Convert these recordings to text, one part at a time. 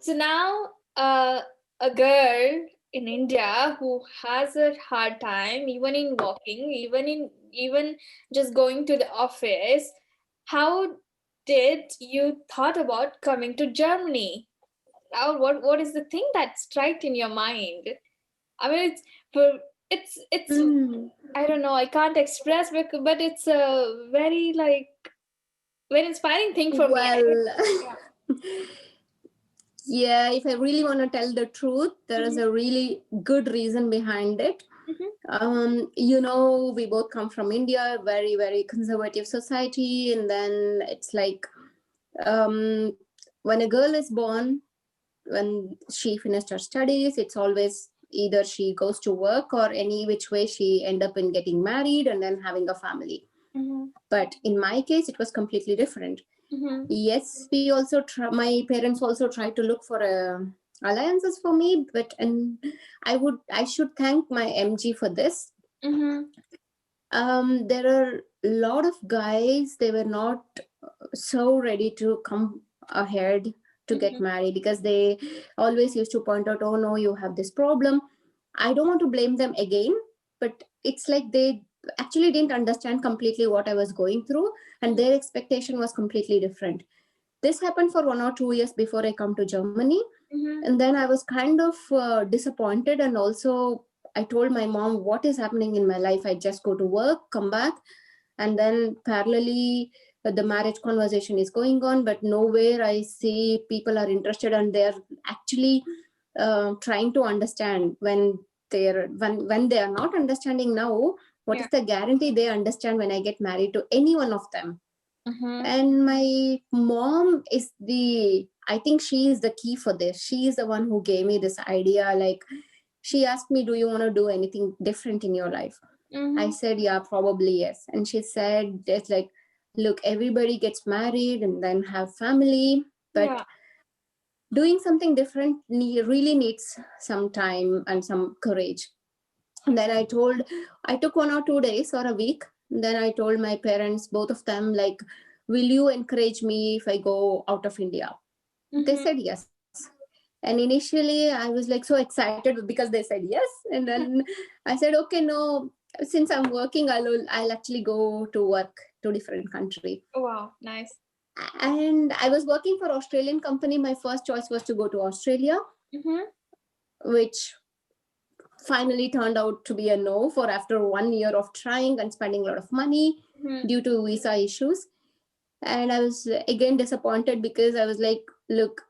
So now, a girl in India who has a hard time, even in walking, even just going to the office, how did you thought about coming to Germany? How, what is the thing that striked in your mind? I mean, it's Mm, I don't know. I can't express, but it's a very like very inspiring thing for me. well, Yeah. yeah, if I really want to tell the truth, there is Mhm, a really good reason behind it. mhm, We both come from India, very, very conservative society. And then it's like, um, when a girl is born, when she finished her studies, it's always either she goes to work or any which way she end up in getting married and then having a family. mhm, But in my case, it was completely different. mhm, Yes, we also my parents also tried to look for alliances for me, but and I should thank my MG for this. mhm. There are a lot of guys, they were not so ready to come ahead to get Mhm. married because they always used to point out, oh no, you have this problem. I don't want to blame them again, but it's like they actually didn't understand completely what I was going through, and their expectation was completely different. This happened for 1 or 2 years before I come to Germany, Mhm. and then I was kind of disappointed, and also I told my mom what is happening in my life. I just go to work, come back, and then parallelly the marriage conversation is going on, but nowhere I see people are interested, and they're actually trying to understand. When they are not understanding now, what Yeah. is the guarantee they understand when I get married to any one of them? Mhm. And my mom is the, I think she is the key for this. She is the one who gave me this idea. Like, she asked me, do you want to do anything different in your life? I Mhm. said, yeah, probably yes. And she said, it's like, look, everybody gets married and then have family, but Yeah. doing something different really needs some time and some courage. And then I took 1 or 2 days or a week. And then I told my parents, both of them, like, will you encourage me if I go out of India? They Mhm. said yes. And initially I was like so excited because they said yes. And then I said, okay, no, since I'm working, I'll actually go to work to different country. Wow. Nice. And I was working for Australian company. My first choice was to go to Australia, Mhm. which finally turned out to be a no for after 1 year of trying and spending a lot of money Mhm. due to visa issues. And I was again disappointed because I was like, look,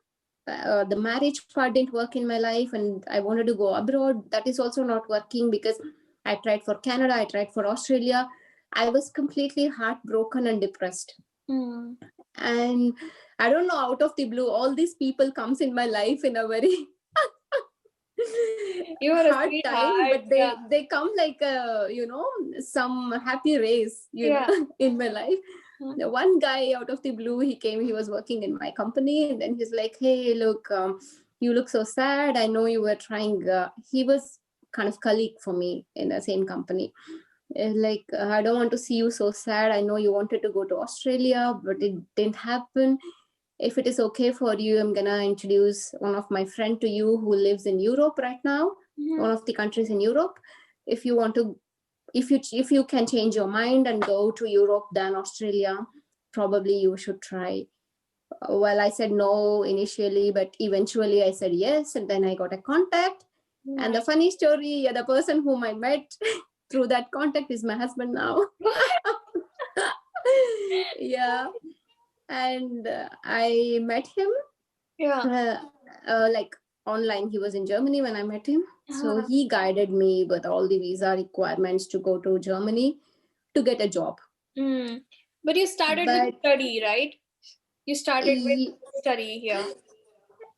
the marriage part didn't work in my life, and I wanted to go abroad. That is also not working because I tried for Canada, I tried for Australia. I was completely heartbroken and depressed. Mm. And I don't know, out of the blue, all these people comes in my life in a very You are a hard time, sweetheart. but Yeah. they come like some happy rays, Yeah. in my life. Mhm. The one guy out of the blue, he came, he was working in my company, and then he's like, hey, look, you look so sad, I know you were trying. He was kind of colleague for me in the same company. Like, I don't want to see you so sad, I know you wanted to go to Australia but it didn't happen. If it is okay for you, I'm gonna introduce one of my friend to you who lives in Europe right now, Mhm. one of the countries in Europe. If you want to, if you can change your mind and go to Europe than Australia, probably you should try. Well, I said no initially, but eventually I said yes, and then I got a contact. And the Nice. funny story, yeah, the person whom I met through that contact is my husband now. Yeah. And I met him, Yeah. uh, like, online. He was in Germany when I met him, so Uh-huh. he guided me with all the visa requirements to go to Germany to get a job. Mm. But you started with But study, right? You started with y- study here.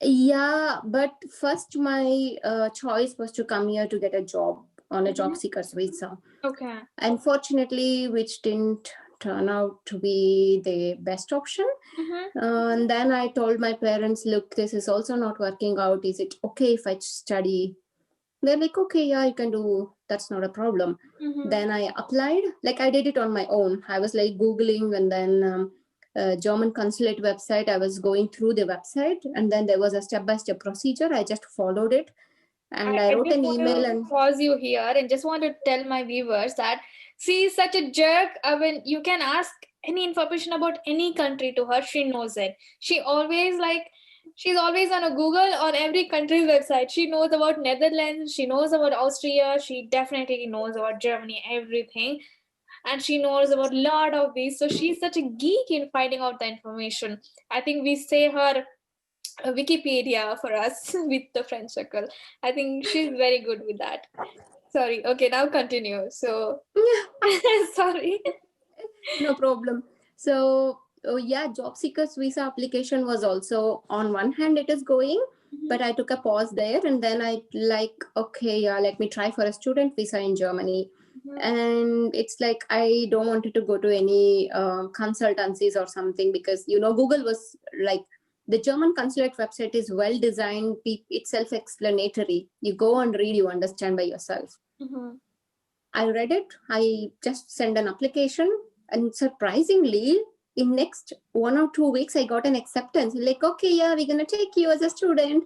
yeah, but first my choice was to come here to get a job on a job Mhm. seekers visa. Okay. Unfortunately, which didn't turn out to be the best option. Mhm. And then I told my parents, look, this is also not working out. Is it okay if I study? They're like, okay, yeah, you can do. That's not a problem. Mhm. Then I applied. Like, I did it on my own. I was like Googling, and then German consulate website. I was going through the website, and then there was a step-by-step procedure. I just followed it, and I I wrote just an want email. to And pause you here and just want to tell my viewers that she is such a jerk. When you can ask any information about any country to her, she knows it. She's always on a Google on every country's website. She knows about Netherlands, she knows about Austria, she definitely knows about Germany, everything. And she knows about a lot of these. So she's such a geek in finding out the information. I think we say her Wikipedia for us with the friend circle. I think she's very good with that. Sorry. Okay, now continue. So, sorry. no problem. So, oh yeah, job seekers visa application was also, on one hand it is going, but I took a pause there, and then I like, okay, yeah, let me try for a student visa in Germany. And it's like I don't want to go to any consultancies or something, because Google was like, the German consulate website is well designed, it's self-explanatory. You go and read, you understand by yourself. Mm-hmm. I read it. I just sent an application, and surprisingly, in next 1 or 2 weeks, I got an acceptance. Like, okay, yeah, we're gonna take you as a student.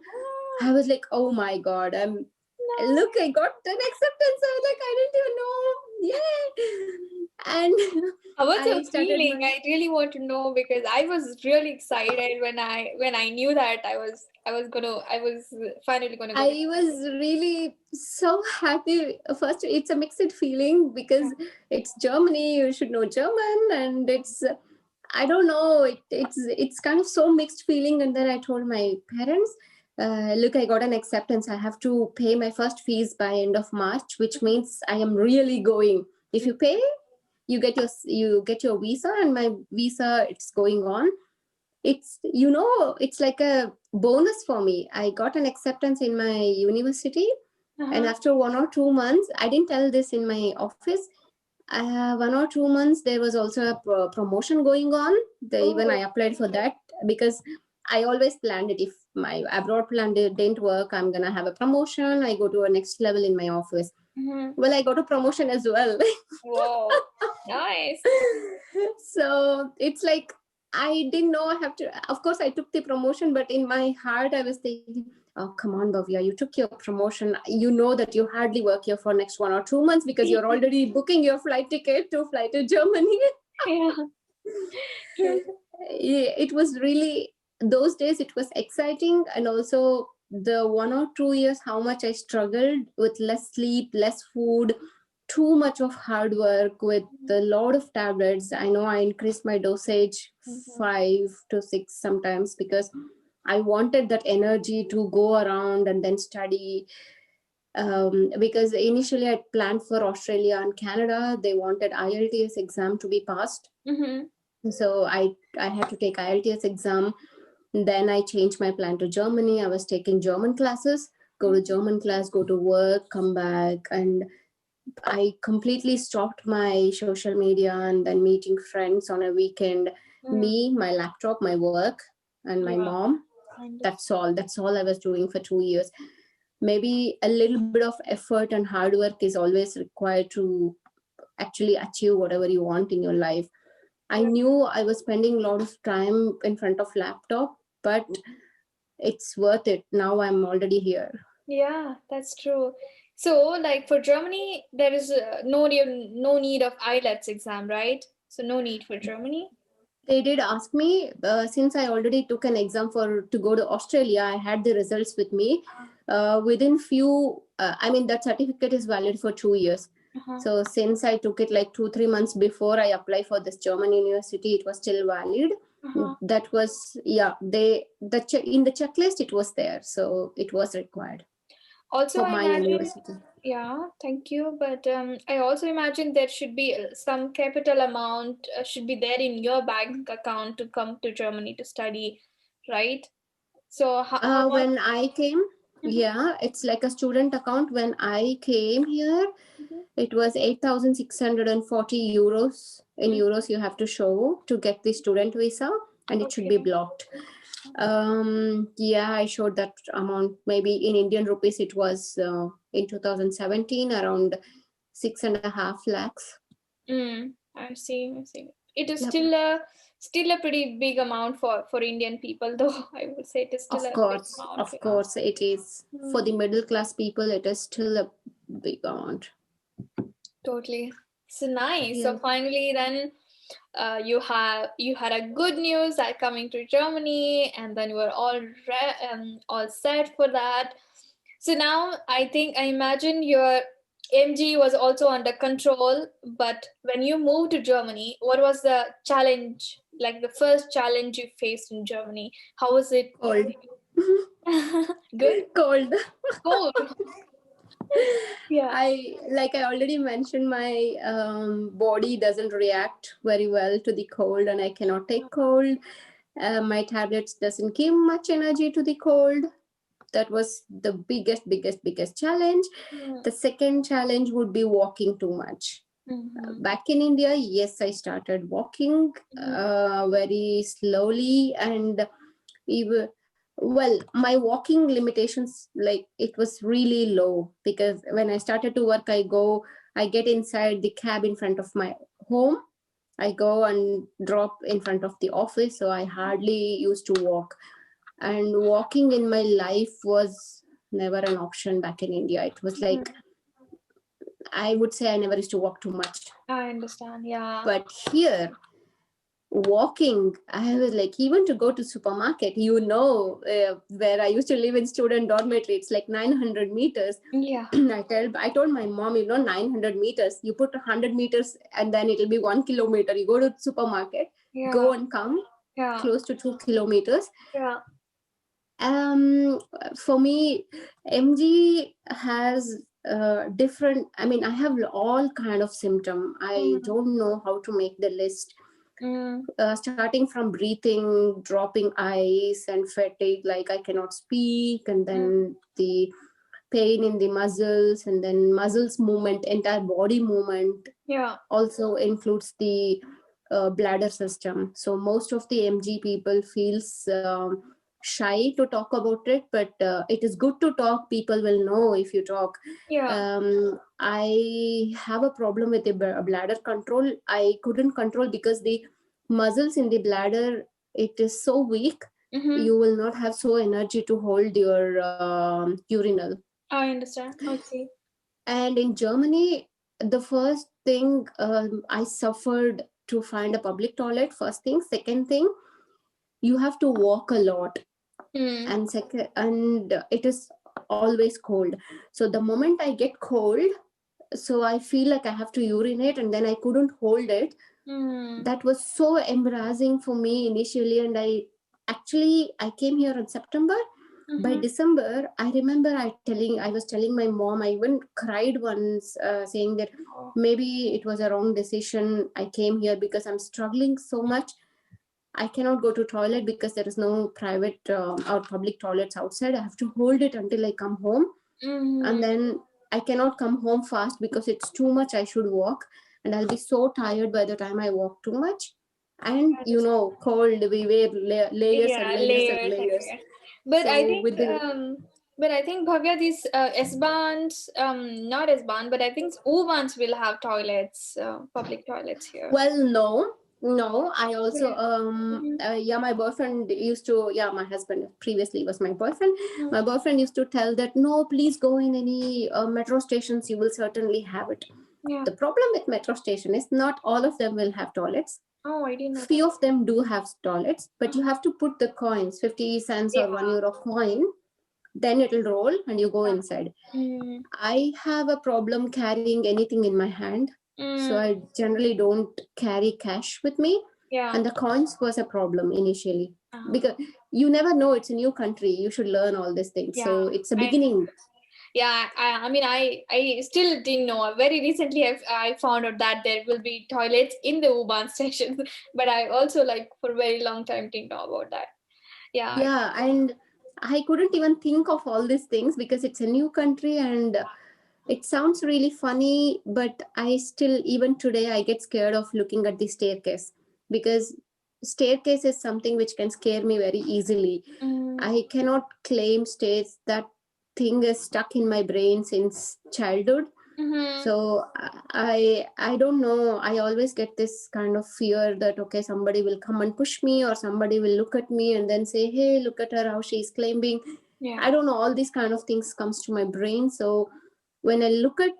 I was like, oh my god, No. look, I got an acceptance. I was like, I didn't even know. Yay! And How was I your started feeling? my. I really want to know because I was really excited when I knew that I was finally gonna go to I was really so happy. First, it's a mixed feeling because it's Germany. You should know German, and it's, I don't know. It's kind of so mixed feeling. And then I told my parents, "Look, I got an acceptance. I have to pay my first fees by end of March, which means I am really going. If you pay, you get your visa, and my visa, it's going on. It's like a bonus for me. I got an acceptance in my university, and Uh-huh. after 1 or 2 months, I didn't tell this in my office. 1 or 2 months, there was also a promotion going on. Even I Oh. applied for that, because I always planned it. If my abroad plan didn't work, I'm gonna have a promotion. I go to a next level in my office. Mm-hmm. Well, I got a promotion as well. Whoa. Nice. So it's like, I didn't know I have to. Of course, I took the promotion, but in my heart, I was thinking, "Oh, come on, Bhavya, you took your promotion. You know that you hardly work here for next 1 or 2 months because you're already booking your flight ticket to fly to Germany." Yeah. True. It was really, those days it was exciting, and also the 1 or 2 years how much I struggled with less sleep, less food, too much of hard work with a lot of tablets. I know I increased my dosage Mm-hmm. 5 to 6 sometimes, because I wanted that energy to go around and then study. Because initially I planned for Australia and Canada. They wanted IELTS exam to be passed, Mm-hmm. so I had to take IELTS exam. Then I changed my plan to Germany. I was taking German classes, go to German class, go to work, come back, and I completely stopped my social media, and then meeting friends on a weekend. Mm. Me, my laptop, my work, and my Yeah. mom. That's all I was doing for 2 years. Maybe a little bit of effort and hard work is always required to actually achieve whatever you want in your life. I knew I was spending a lot of time in front of laptop, but it's worth it. Now I'm already here. Yeah, that's true. So, like for Germany, there is no need of IELTS exam, right? So no need for Germany. They did ask me, since I already took an exam for to go to Australia. I had the results with me. Within few, I mean, that certificate is valid for 2 years. Uh-huh. So since I took it like 2-3 months before I apply for this German university, it was still valid. Uh-huh. That was, yeah. In the checklist it was there, so it was required Also, for I my imagine, university. yeah, thank you. But I also imagine there should be some capital amount should be there in your bank account to come to Germany to study, right? So how much? When I came, Mhm, yeah, it's like a student account. When I came here, mhm, it was 8,640 euros. In mhm. euros, you have to show to get the student visa, and it should be Okay. blocked. Yeah, I showed that amount. Maybe in Indian rupees, it was in 2017 around 6.5 lakhs. I see. I see. It is Yep. still still a pretty big amount for Indian people, though. I would say it is still a big amount. Of Yeah. course, it is. For Mm, the middle class people, it is still a big amount. totally. So nice. Yeah. So finally, then you had a good news that coming to Germany, and then you were all set for that. So now I imagine your MG was also under control, but when you moved to Germany, what was the challenge? Like the first challenge you faced in Germany? How was it? Cold. Good? Cold. Cold? Yeah. I already mentioned, my body doesn't react very well to the cold, and I cannot take cold. My tablets doesn't give much energy to the cold. That was the biggest challenge. The second challenge would be walking too much. Mm-hmm. Back in India, yes, I started walking very slowly, and even, well, my walking limitations, like, it was really low, because when I started to work, I get inside the cab in front of my home. I go and drop in front of the office, so I hardly used to walk. And walking in my life was never an option back in India. It was like, I would say, I never used to walk too much. I understand. Yeah. But here, walking, I was like, even to go to supermarket, where I used to live in student dormitory, it's like 900 meters. Yeah. I told my mom, 900 meters, you put 100 meters and then it'll be 1 kilometer. You go to supermarket, Yeah. go and come, Yeah. close to 2 kilometers. Yeah. um for me, MG has different, I mean, I have all kind of symptom. I Mm. don't know how to make the list. Mm. Starting from breathing, dropping eyes, and fatigue, like I cannot speak, and Mm. then the pain in the muscles, and then muscles movement, entire body movement. Yeah. Also includes the bladder system. So most of the MG people feels shy to talk about it, but it is good to talk. People will know if you talk. Yeah. I have a problem with the bladder control. I couldn't control because the muscles in the bladder, it is so weak. Mm-hmm. You will not have so energy to hold your urinal. I understand. Okay. And in Germany, the first thing, I suffered to find a public toilet. First thing. Second thing, you have to walk a lot. Mm. And it is always cold. So the moment I get cold, so I feel like I have to urinate, and then I couldn't hold it. Mm. That was so embarrassing for me initially, and I came here in September. By Mm-hmm. December, I remember I was telling my mom. I even cried once, saying that Oh. maybe it was a wrong decision. I came here because I'm struggling so much. I cannot go to toilet because there is no private or public toilets outside. I have to hold it until I come home, and Mm. then I cannot come home fast because it's too much. I should walk, and I'll be so tired by the time I walk too much. And I understand. cold, we wear layers and Yeah, layers and layers layers. everywhere. But I So think, within, Bhavya, these S-Bahns, not S-Bahn, but I think U-Bahns will have toilets, public toilets here. well, no, I also, Yeah. Mm-hmm. yeah, my boyfriend used to, yeah, my husband previously was my boyfriend. Mm. My boyfriend used to tell that, no, please go in any metro stations, you will certainly have it. Yeah. The problem with metro station is not all of them will have toilets. Oh, I didn't know that. Few of them do have toilets, but you have to put the coins, 50 cents Yeah. or €1 coin, then it'll roll and you go Yeah. inside. Mm. I have a problem carrying anything in my hand, so Mm. I generally don't carry cash with me. Yeah. And the coins was a problem initially, Uh-huh. because you never know, it's a new country, you should learn all these things. Yeah. So it's a I beginning. Yeah, I mean, I still didn't know. Very recently, I found out that there will be toilets in the U-Bahn stations, but I also, like, for a very long time didn't know about that. Yeah. Yeah, and I couldn't even think of all these things because it's a new country, and it sounds really funny, but I still, even today, I get scared of looking at the staircase, because staircase is something which can scare me very easily. Mm. I cannot claim stairs. That thing is stuck in my brain since childhood. Mm-hmm. So I don't know, I always get this kind of fear that okay, somebody will come and push me, or somebody will look at me and then say, hey, look at her, how she's climbing. Yeah. I don't know, all these kind of things comes to my brain. So when I look at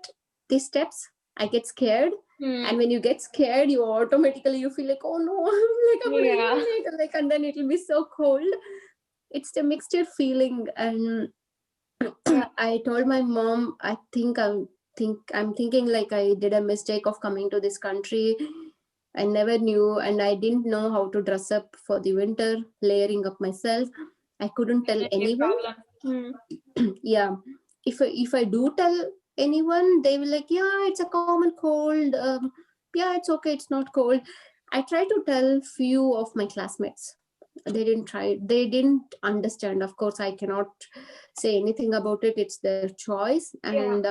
these steps, I get scared. And Mm. when you get scared, you automatically you feel like, oh no, like I'm Yeah. breathing it, like, and then it will be so cold. It's a mixture feeling. And Yeah. I told my mom, I'm thinking like I did a mistake of coming to this country. I never knew, and I didn't know how to dress up for the winter, layering up myself. I couldn't tell Definitely a anyone. problem. Mm. Yeah, if I do tell anyone, they will like, yeah, it's a common cold. Yeah, it's okay, it's not cold. I try to tell few of my classmates. They didn't understand. Of course, I cannot say anything about it, it's their choice. Yeah. And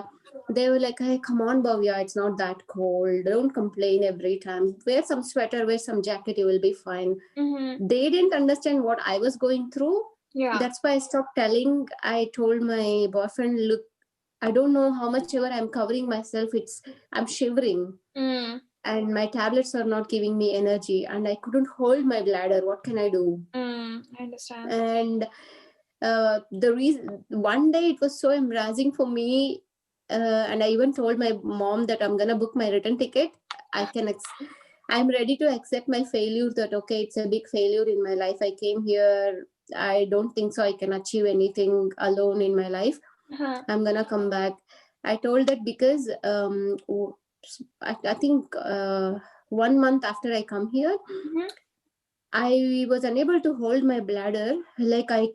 they were like, hey, come on, Bhavya, it's not that cold, don't complain every time, wear some sweater, wear some jacket, you will be fine. Mm-hmm. They didn't understand what I was going through. Yeah. That's why I stopped telling. I told my boyfriend, look, I don't know how much ever I'm covering myself, I'm shivering, Mm. and my tablets are not giving me energy, and I couldn't hold my bladder, what can I do? Mm. I understand. And the reason, one day it was so embarrassing for me, and I even told my mom that I'm gonna book my return ticket. I'm ready to accept my failure, that okay, it's a big failure in my life, I came here, I don't think so I can achieve anything alone in my life, Uh-huh. I'm gonna come back. I told that because I think 1 month after I come here, Mm-hmm. I was unable to hold my bladder. Like I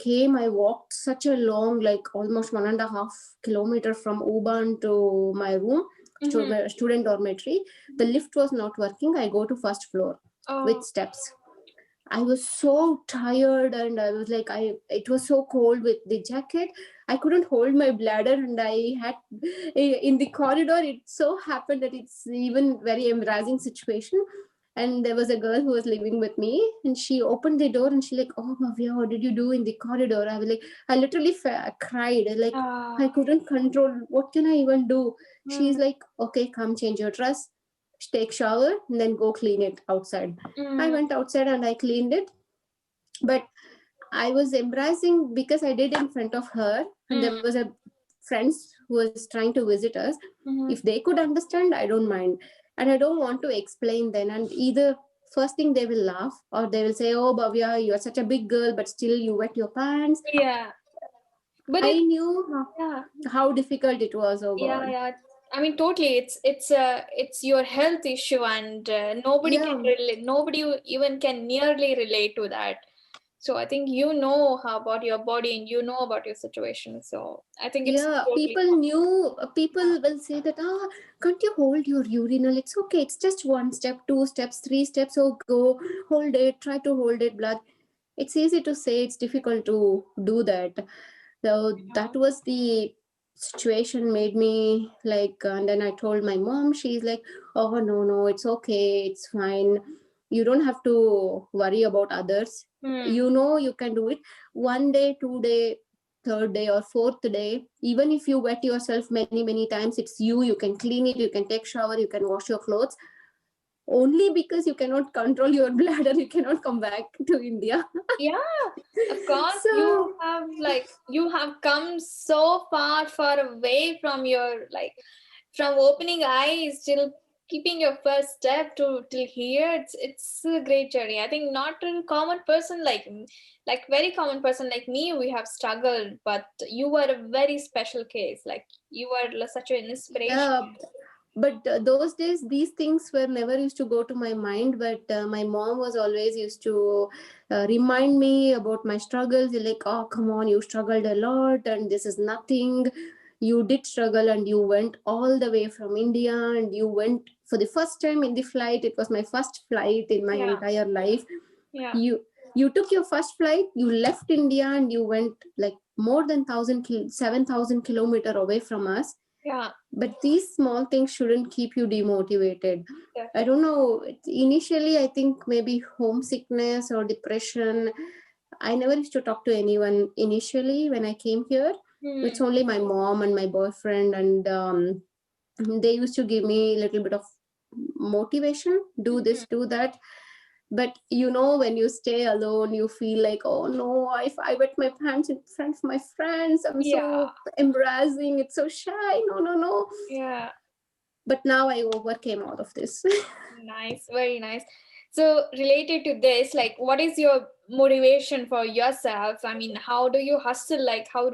walked such a long, like almost 1.5 kilometer from Uban to my room, to Mm-hmm. my student dormitory. The lift was not working. I go to first floor with Oh. steps. I was so tired, and I was like, it was so cold with the jacket. I couldn't hold my bladder, and I had in the corridor. It so happened that it's even very embarrassing situation. And there was a girl who was living with me, and she opened the door and she like, oh Bhavya, what did you do in the corridor? I was like, I literally cried. Like I Ah. couldn't control. What can I even do? She's Mm. like, okay, come change your dress, take shower, and then go clean it outside. I Mm. went outside and I cleaned it, but I was embarrassing because I did in front of her, and there Mm. was a friends who was trying to visit us. If Mm-hmm. they could understand, I don't mind, and I don't want to explain then. And either first thing they will laugh, or they will say, "Oh, Bhavya, you are such a big girl, but still you wet your pants." Yeah. But I it. knew Yeah. how difficult it was. Oh Yeah. God, Yeah. I mean, totally. It's your health issue, and nobody can yeah. relate. Nobody even can nearly relate to that. So I think you know how about your body and you know about your situation. So I think it's Yeah, totally people will say that, ah, can't you hold your urinal? It's okay. It's just one step, two steps, three steps. Oh, go hold it. Try to hold it. Blood. It's easy to say. It's difficult to do that. So that fine. was the situation made me like, and then I told my mom. She's like, oh no no, it's okay. It's fine. You don't have to worry about others. Hmm. You know you can do it. One day, 2 day, third day, or fourth day, even if you wet yourself many times, it's you can clean it, you can take shower, you can wash your clothes. Only because you cannot control your bladder, you cannot come back to India. Yeah, of course So you have come so far away from your from opening eyes till keeping your first step to till here. It's a great journey. I think not a common person like very common person like me, we have struggled, but you were a very special case. Like you were such an inspiration. yeah, but those days these things were never used to go to my mind, but my mom was always used to remind me about my struggles. Like, oh come on, you struggled a lot and this is nothing. You did struggle, and you went all the way from India, and you went for the first time in the flight. It was my first flight in my Yeah, entire life. yeah, You took your first flight, you left India, and you went like more than 7,000 kilometer away from us. yeah, But these small things shouldn't keep you demotivated. I definitely. don't know, initially I think maybe homesickness or depression. I never used to talk to anyone initially when I came here. It's Hmm. only my mom and my boyfriend, and They used to give me a little bit of motivation, do Mhm. this, do that. But when you stay alone, you feel like, oh no, I wet my pants in front of my friends, I'm Yeah, so embarrassing, it's so shy, no, no, no. yeah. But now I overcame all of this. Nice, very nice. So, related to this, like, what is your motivation for yourself? I mean, how do you hustle? Like, how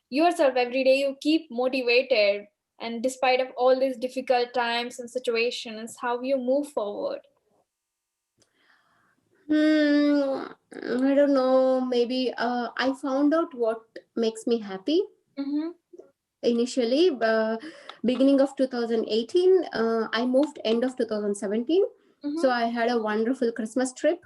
yourself every day you keep motivated, and despite of all these difficult times and situations, how you move forward? Hmm, I don't know. Maybe I found out what makes me happy Mm-hmm. initially. Beginning of 2018, I moved end of 2017. So Mm-hmm. I had a wonderful Christmas trip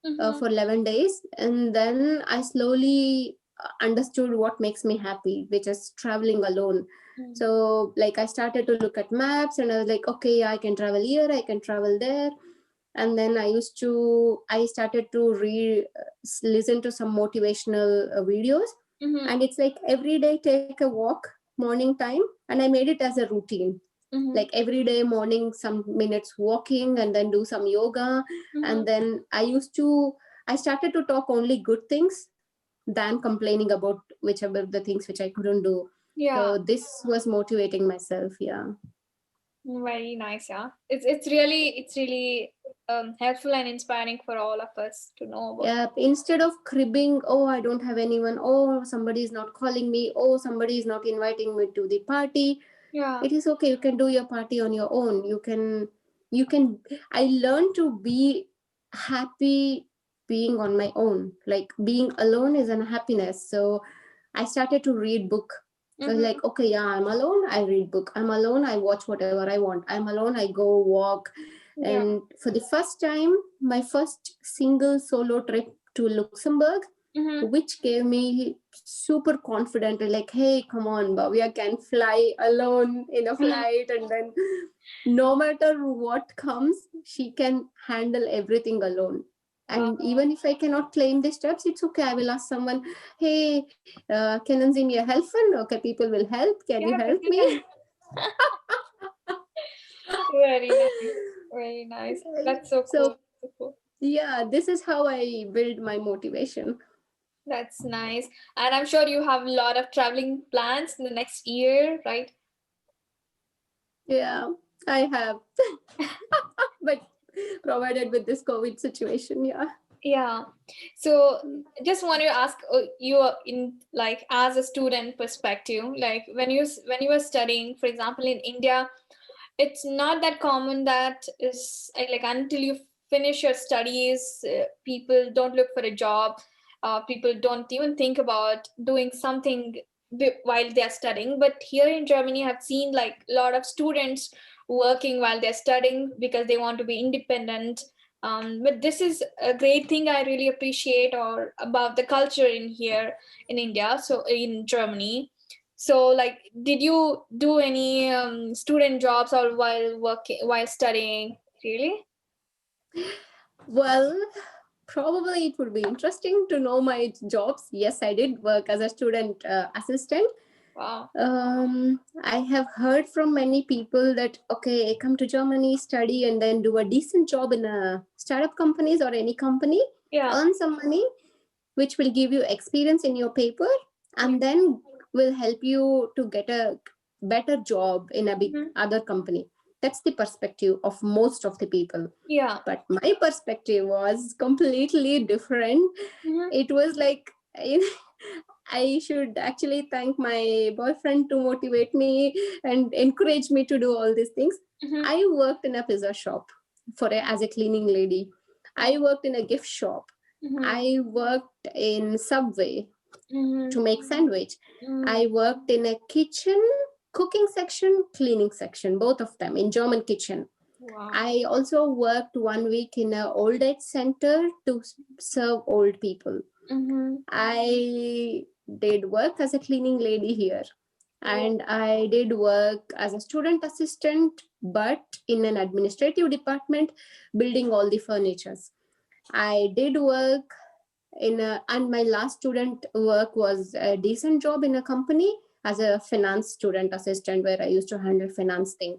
Mm-hmm. for 11 days. And then I slowly understood what makes me happy, which is traveling alone. So, like, I started to look at maps and I was like, okay, I can travel here, I can travel there. And then I started to listen to some motivational videos. Mm-hmm. And it's like every day take a walk morning time. And I made it as a routine, Mm-hmm. like every day morning some minutes walking and then do some yoga. Mm-hmm. And then I started to talk only good things than complaining about whichever the things which I couldn't do. Yeah. So this was motivating myself. Yeah. Very nice, yeah. It's really helpful and inspiring for all of us to know about. Yeah, instead of cribbing, oh, I don't have anyone, oh, somebody is not calling me, oh, somebody is not inviting me to the party, Yeah. it is okay, you can do your party on your own. You can I learned to be happy being on my own. Like being alone is an happiness. So I started to read book. I was Mm-hmm. like, okay, yeah, I'm alone, I read book. I'm alone, I watch whatever I want. I'm alone, I go walk. Yeah. And for the first time, my first single solo trip to Luxembourg, Mm-hmm. which gave me super confident, like, hey, come on, Bhavya can fly alone in a flight, and then no matter what comes, she can handle everything alone. Wow. And even if I cannot claim the steps, it's okay, I will ask someone, hey, can you me a help fund? Okay, people will help, can you Yeah, help people me? can. Very nice. Very nice. That's so So cool. So cool. yeah, this is how I build my motivation. That's nice. And I'm sure you have a lot of traveling plans in the next year, right? Yeah, I have. But provided with this COVID situation, yeah. Yeah. So just want to ask you in like as a student perspective, like when you were studying, for example, in India, it's not that common that is like until you finish your studies, people don't look for a job. People don't even think about doing something while they're studying. But here in Germany, I've seen like a lot of students working while they're studying because they want to be independent. But this is a great thing I really appreciate or about the culture in here in India, so in Germany. So, like, did you do any student jobs or while working, while studying? Really? Well, probably it would be interesting to know my jobs. Yes, I did work as a student assistant. Wow. I have heard from many people that okay, come to Germany, study, and then do a decent job in a startup companies or any company, Yeah. earn some money, which will give you experience in your paper, Yeah. and then will help you to get a better job in a big Mhm. other company. That's the perspective of most of the people. Yeah. But my perspective was completely different. Hmm. It was like I should actually thank my boyfriend to motivate me and encourage me to do all these things. Hmm. I worked in a pizza shop as a cleaning lady. I Wow. worked in a gift shop. Hmm. I worked in Subway Hmm. to make sandwich. Mm. I worked in a kitchen, cooking section, cleaning section, both of them in German kitchen. Wow. I also worked 1 week in a old age center to serve old people. Hmm. I did work as a cleaning lady here, Oh. and I did work as a student assistant, but in an administrative department, building all the furnitures. I did work and my last student work was a decent job in a company. as a finance student assistant, where I used to handle finance thing.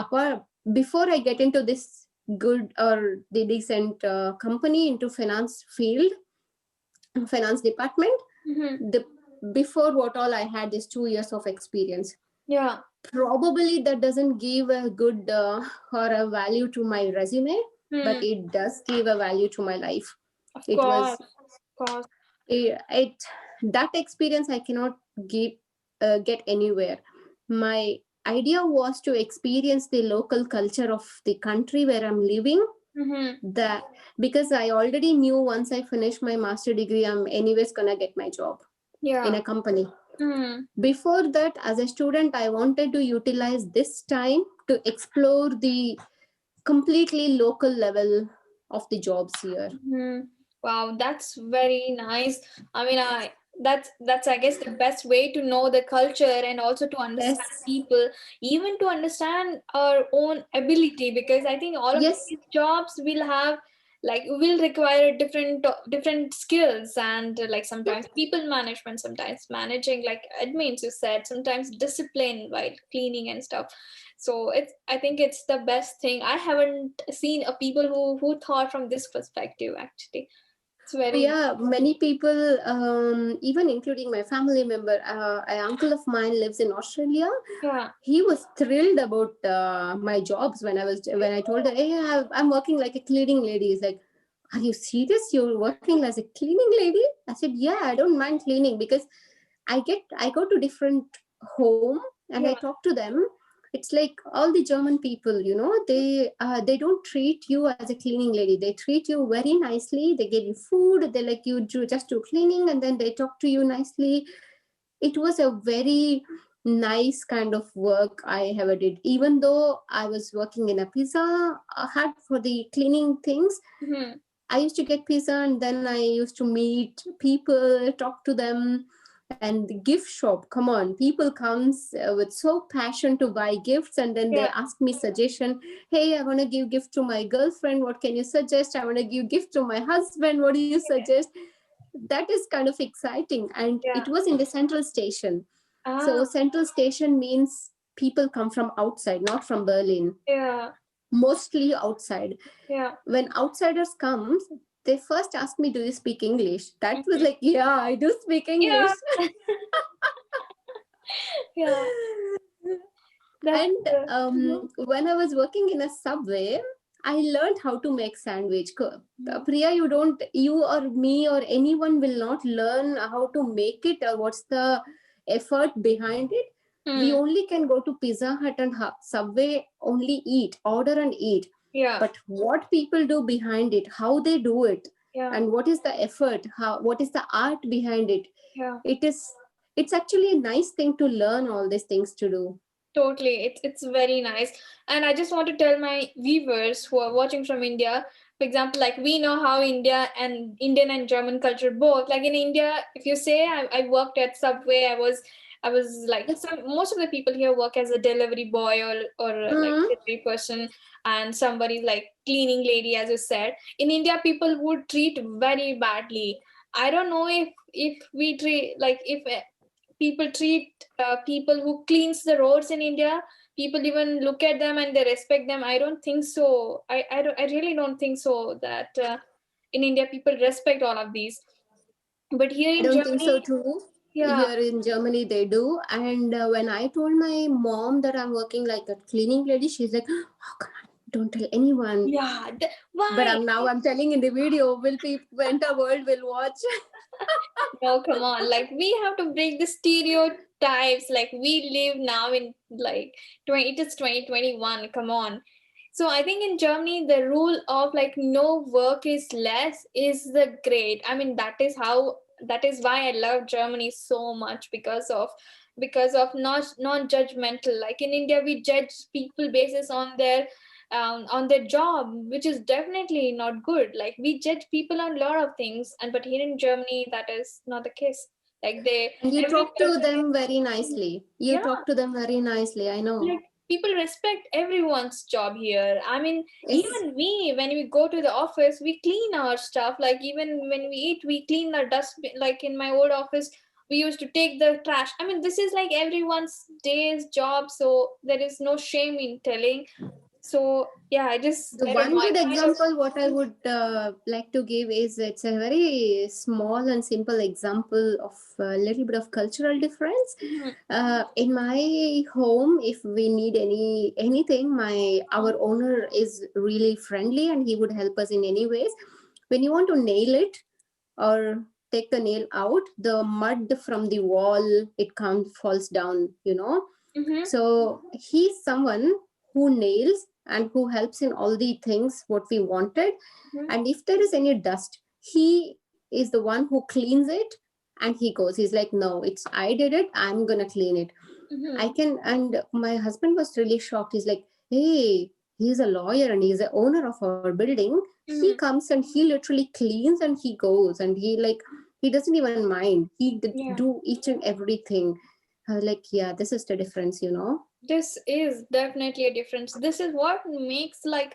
Apart, before I get into this good or the decent company into finance field, finance department, Mm-hmm. the before what all I had is 2 years of experience. Yeah. Probably that doesn't give a good or a value to my resume, but Hmm. it does give a value to my life. Of It course. was Of course. it that experience I cannot get anywhere. My idea was to experience the local culture of the country where I'm living. Mm-hmm. That because I already knew once I finish my master degree, I'm anyways gonna get my job in Yeah. a company. Hmm. Before that, as a student, I wanted to utilize this time to explore the completely local level of the jobs here. Hmm. Wow, that's very nice. I mean, that's I guess the best way to know the culture and also to understand Yes, people, even to understand our own ability, because I think all of yes, these jobs will have like will require different skills and like yep. sometimes people management, sometimes managing like admins you said, sometimes discipline while cleaning and stuff. So it's I think it's the best thing. I haven't seen a people who thought from this perspective actually. It's Oh very yeah, many people, even including my family member, an uncle of mine lives in Australia. yeah. He was thrilled about my jobs when I told her, hey, I'm working like a cleaning lady. He's like, are you serious? You're working as a cleaning lady? I said, yeah, I don't mind cleaning because I go to different home and I Yeah. talk to them. It's like all the German people, they don't treat you as a cleaning lady. They treat you very nicely. They give you food. They like you just do cleaning, and then they talk to you nicely. It was a very nice kind of work I ever did. Even though I was working in a pizza hut for the cleaning things, Hmm. I used to get pizza and then I used to meet people, talk to them. And the gift shop, come on, people comes with so passion to buy gifts, and then they Yeah. ask me suggestion. Hey, I want to give gift to my girlfriend. What can you suggest? I want to give gift to my husband. What do you suggest? That is kind of exciting. And it Yeah. was in the central station. So Ah. central station means people come from outside, not from Berlin, Yeah. mostly outside. Yeah. When outsiders come, they first ask me, do you speak English? That was Mhm. like, yeah, I do speak English. Yeah. Yeah. That's And mhm. when I was working in a subway, I learned how to make sandwich. Mhm. Priya, you or me or anyone will not learn how to make it or what's the effort behind it. We Hmm. only can go to Pizza Hut and Subway, only eat, order and eat. Yeah. But what people do behind it, how they do it, Yeah. and what is the effort, what is the art behind it, Yeah. it's actually a nice thing to learn all these things to do. Totally. It's very nice. And I just want to tell my viewers who are watching from India, for example, like we know how India and Indian and German culture both. Like in India, if you say I worked at Subway, I was like Yes. some most of the people here work as a delivery boy or like Mm. delivery person and somebody like cleaning lady, as you said. In India, people would treat very badly. I don't know if we treat like if people treat people who cleans the roads in India. People even look at them and they respect them. I don't think so. I really don't think so that in India people respect all of these. But here I in don't think so Germany, too. yeah, Here in Germany, they do. And when I told my mom that I'm working like a cleaning lady, she's like, "Oh, come on, don't tell anyone." yeah. But Why? I'm telling in the video. Will people, entire world will watch? No, come on. Like we have to break the stereotypes. Like we live now in like 20, it is 2021. Come on. So I think in Germany the rule of like no work is less is the great. I mean that is why I love Germany so much because of not non-judgmental. Like in India we judge people basis on their job, which is definitely not good. Like we judge people on a lot of things, and but here in Germany that is not the case. Like they And you every talk to person them very is nicely. You yeah, talk to them very nicely. I know. like people respect everyone's job here. I mean, Yes. even we when we go to the office we clean our stuff. Like even when we eat we clean our dustbin. Like in my old office we used to take the trash. I mean, this is like everyone's day's job, so there is no shame in telling. So yeah, The I don't know, one I good find it. example what I would like to give is, it's a very small and simple example of a little bit of cultural difference. Mhm, In my home, if we need anything, my our owner is really friendly and he would help us in any ways. When you want to nail it or take the nail out, the mud from the wall, it comes falls down, you know. mhm, So he's someone who nails and who helps in all the things what we wanted. mhm, And if there is any dust, he is the one who cleans it, and he goes, he's like, no, it's I did it, I'm gonna clean it. I mhm, can. And my husband was really shocked. He's like, hey, he's a lawyer and he's the owner of our building. He mhm. comes and he literally cleans and he goes and he like, he doesn't even mind. He did Yeah. do each and everything. I was like, yeah, this is the difference, you know. This is definitely a difference. This is what makes like,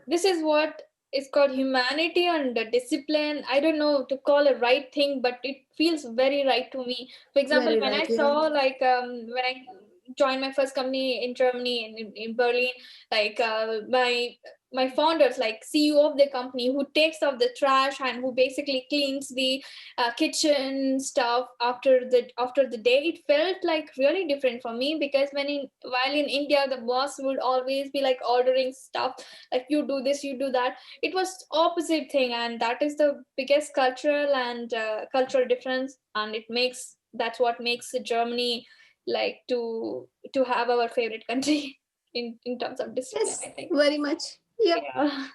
this is what is called humanity and the discipline. I don't know to call a right thing, but it feels very right to me. For example, Very when right, I yeah. saw like when I joined my first company in Germany, in Berlin, like my founders, like CEO of the company, who takes out the trash and who basically cleans the kitchen stuff after the day, it felt like really different for me, because while in India the boss would always be like ordering stuff, like you do this, you do that. It was opposite thing, and that is the biggest cultural difference, and that's what makes Germany like to have our favorite country in terms of discipline, Yes, I think. very much. Yep. Yeah.